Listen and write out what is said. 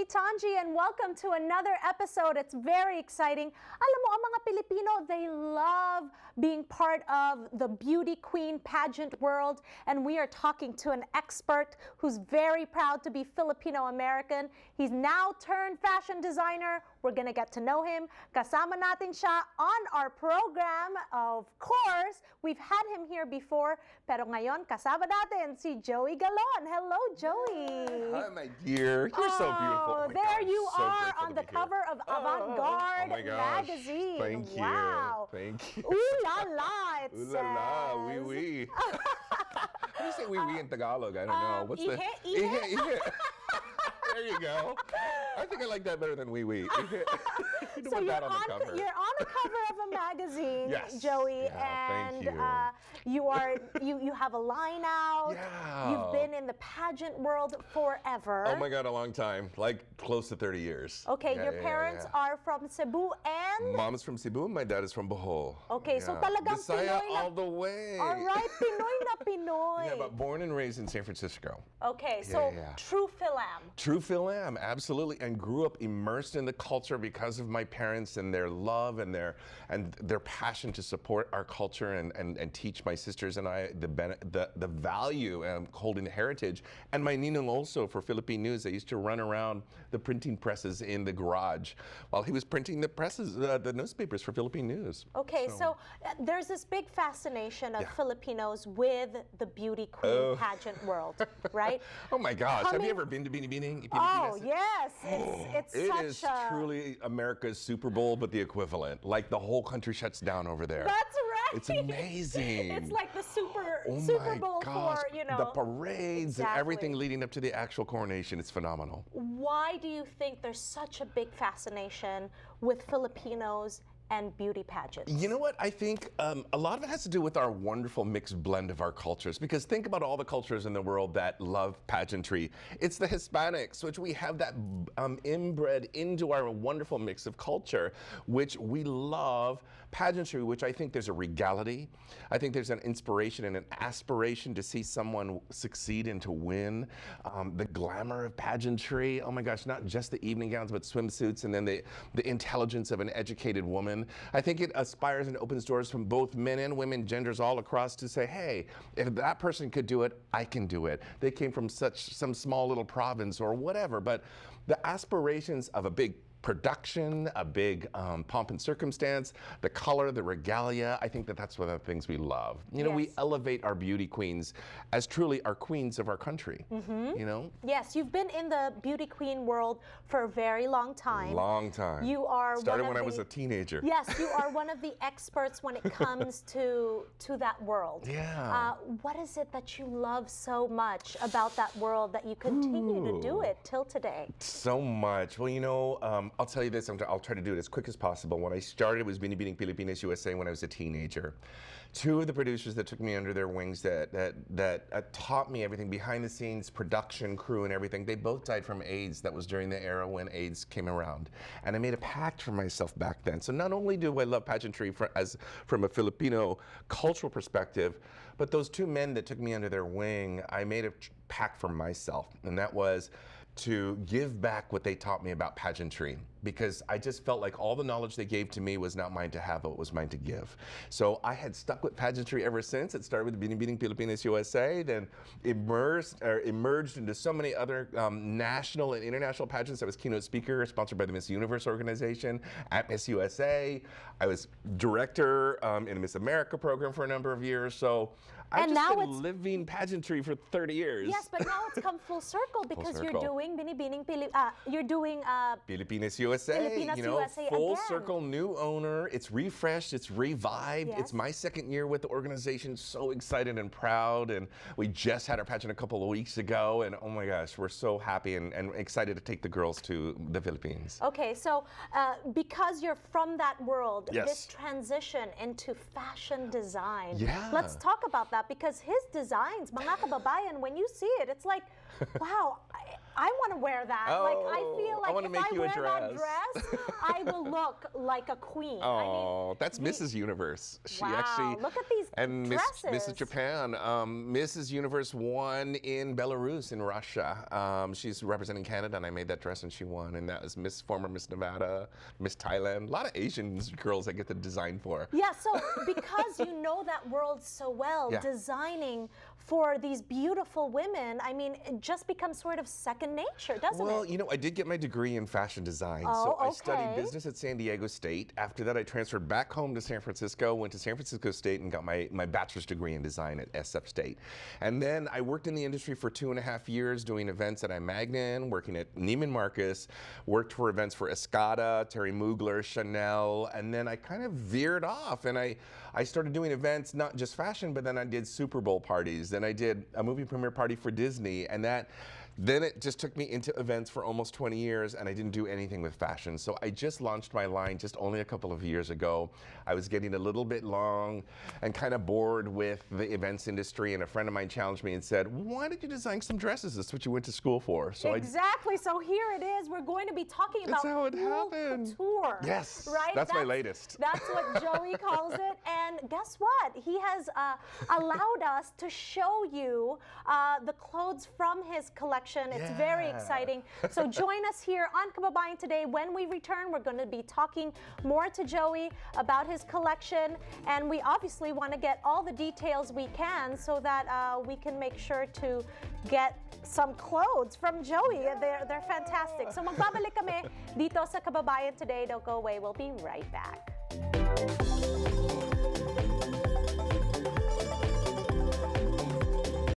Tanji, and welcome to another episode. It's very exciting. Alam mo, ang mga Pilipino, they love being part of the beauty queen pageant world, and we are talking to an expert who's very proud to be Filipino-American. He's now turned fashion designer. We're gonna get to know him. Kasama natin siya on our program. Of course, we've had him here before, pero ngayon kasama natin si Joey Galon. Hello, Joey. Hi, my dear. You're so beautiful. Oh there gosh, you so are grateful on to the be cover here. of Avant-Garde Oh my gosh. magazine. Thank you. Wow. Thank you. Ooh la la, it Ooh la la, says. wee wee. How do you say wee wee in Tagalog? I don't know. What's the ihe? ihe? There you go. I think I like that better than wee wee. So you're on the cover of a magazine, Yes. Joey, Yeah, and thank you. you have a line out. Yeah. You've been in the pageant world forever. Oh my God, a long time. Like close to 30 years. Okay, Yeah, your yeah, parents yeah. are from Cebu and... Mom is from Cebu, my dad is from Bohol. Okay, so talagang Bisaya Pinoy na... all the way. All right, Pinoy na Pinoy. Yeah, but born and raised in San Francisco. Okay, so yeah. true Philam. True Philam, absolutely, and grew up immersed in the culture because of my parents and their love and their passion to support our culture and teach my sisters and I the value of holding the heritage. And my ninong also for Philippine News. I used to run around the printing presses in the garage while he was printing the presses, the newspapers for Philippine News. Okay, so there's this big fascination of Filipinos with the beauty queen pageant world, right? Oh my gosh, have you ever been to Binibining? Oh yes, it's It such is a... truly America's Super Bowl, but the equivalent. Like the whole country shuts down over there. That's right. It's amazing. It's like the Super my Bowl gosh. for, you know. The parades and Exactly. everything leading up to the actual coronation. It's phenomenal. Why do you think there's such a big fascination with Filipinos and beauty pageants? You know what? I think a lot of it has to do with our wonderful mixed blend of our cultures. Because think about all the cultures in the world that love pageantry. It's the Hispanics, which we have that inbred into our wonderful mix of culture, which we love pageantry, which I think there's a regality. I think there's an inspiration and an aspiration to see someone succeed and to win. The glamour of pageantry. Oh my gosh, not just the evening gowns, but swimsuits, and then the intelligence of an educated woman. I think it aspires and opens doors from both men and women, genders all across, to say, hey, if that person could do it, I can do it. They came from some small little province or whatever, but the aspirations of a big production, a big pomp and circumstance, the color, the regalia, I think that's one of the things we love. You know, we elevate our beauty queens as truly our queens of our country, you know? Yes, you've been in the beauty queen world for a very long time. Long time. You are Started when I was a teenager. Yes, you are one of the experts when it comes to that world. Yeah. What is it that you love so much about that world that you continue to do it till today? So much. Well, you know, I'll tell you this, I'll try to do it as quick as possible. When I started, it was Binibining Pilipinas USA when I was a teenager. Two of the producers that took me under their wings that taught me everything, behind the scenes, production, crew, and everything, they both died from AIDS. That was during the era when AIDS came around. And I made a pact for myself back then. So not only do I love pageantry from a Filipino cultural perspective, but those two men that took me under their wing, I made a pact for myself. And that was to give back what they taught me about pageantry, because I just felt like all the knowledge they gave to me was not mine to have, but it was mine to give. So I had stuck with pageantry ever since. It started with Binibining Pilipinas USA, then emerged into so many other national and international pageants. I was keynote speaker, sponsored by the Miss Universe organization at Miss USA. I was director in a Miss America program for a number of years. So I've just been living pageantry for 30 years. Yes, but now it's come full circle because you're doing Pilipinas USA, Pilipinas you know, USA full again. circle, new owner. It's refreshed, it's revived. Yes. It's my second year with the organization. So excited and proud. And we just had our pageant a couple of weeks ago. And oh my gosh, we're so happy and excited to take the girls to the Philippines. Okay, so because you're from that world, this transition into fashion design. Yeah. Let's talk about that, because his designs, mga kababayan, when you see it, it's like, wow, I want to wear that. Like, I feel like wanna if make I you a wear that dress. dress, I will look like a queen. Oh, that's Mrs. Universe. She wow, actually look at these and dresses. Mrs. Japan, Mrs. Universe won in Belarus in Russia. She's representing Canada, and I made that dress, and she won. And that was former Miss Nevada, Miss Thailand. A lot of Asian girls I get the design for. Yeah, so because you know that world so well, Yeah. designing for these beautiful women, I mean, it just becomes sort of second nature, doesn't Well, it? you know, I did get my degree in fashion design. Oh, so I studied okay. business at San Diego State. After that, I transferred back home to San Francisco, went to San Francisco State and got my bachelor's degree in design at SF State. And then I worked in the industry for 2.5 years doing events at iMagnin, working at Neiman Marcus, worked for events for Escada, Terry Mugler, Chanel, and then I kind of veered off and I started doing events, not just fashion, but then I did Super Bowl parties. Then I did a movie premiere party for Disney, and then it just took me into events for almost 20 years, and I didn't do anything with fashion. So I just launched my line just only a couple of years ago. I was getting a little bit long and kind of bored with the events industry, and a friend of mine challenged me and said, why did you design some dresses? That's what you went to school for. So Exactly. So here it is. We're going to be talking about That's how it haute happened. couture. Yes, Right? that's my latest. That's what Joey calls it. And guess what? He has allowed us to show you the clothes from his collection. It's very Yeah. exciting. So join us here on Kababayan Today. When we return, we're going to be talking more to Joey about his collection. And we obviously want to get all the details we can so that we can make sure to get some clothes from Joey. They're fantastic. So magbabalik kami dito sa Kababayan Today. Don't go away. We'll be right back.